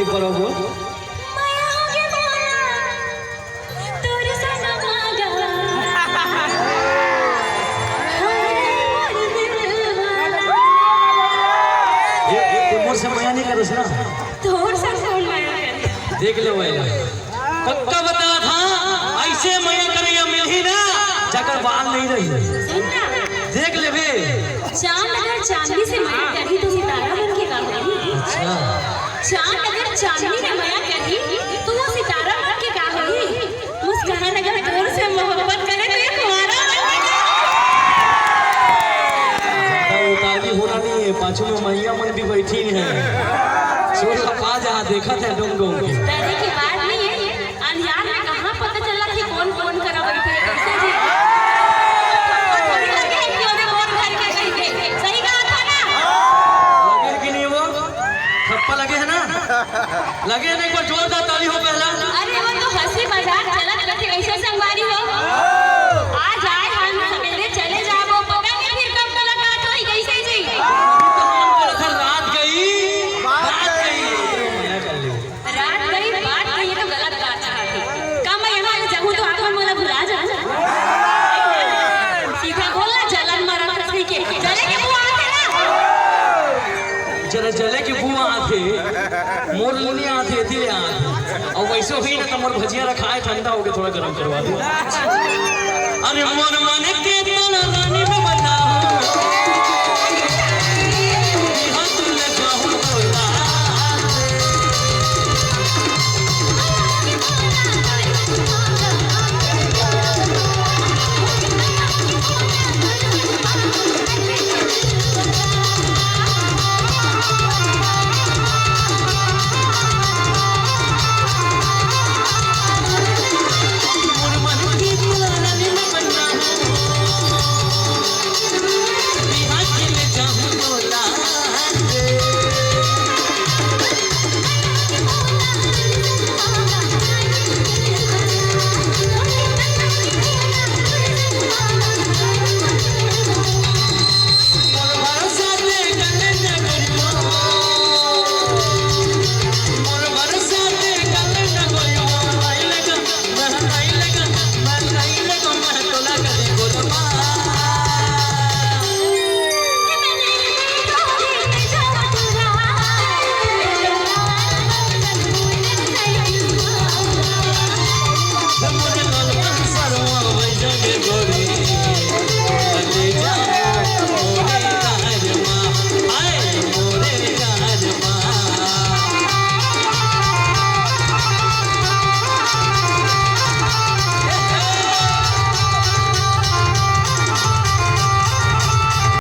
एक बार और बोल। से माया नहीं करो ना थोड़ा सा कौन माया देख लो पक्का बता था ऐसे माया करे या मिल ही ना जाकर बाल नहीं रही देख ले बे चांद अगर चांदनी से माया करी तो सितारा बन के काम करी। अच्छा चांद अगर चांदनी ने माया करी तो वो सितारा बन के काम करी। मुस्कान अगर दूर से मोहब्बत करे तो ये तुम्हारा उतारी होना नहीं है पाछू में मैया मन भी बैठी है सोच लपा जहाँ देखा था डोंगो के डरे की बात नहीं है अंधियार में कहाँ पता चला कि कौन कौन करा बैठे कैसे जी लगे कि उन्हें कौन घर के कहीं के सही कहा था ना लगे कि नहीं वो थप्पा लगे है ना लगे ना एक बार जोरदार ताली हो पहला। अरे वो तो हंसी मजाक चलत रहती ऐसे संगवारी हो आज आए हम सवेरे चले जाओ पता नहीं फिर कब मुलाकात होई कैसे जी रात गई बात गई तो गलत बात है का मैं यहाँ जाऊँ तो आकर मोला भुला जा सीधा बोलना जलन मरण रखने के चले के बुआ आते ना जरा जले के बुआ आते मोर मुनी आते दिले आते और वैसे ही ना तो मोर भजिया रखा है ठंडा हो गया थोड़ा गर्म करवा दो। अरे मोर मन के रानी में बना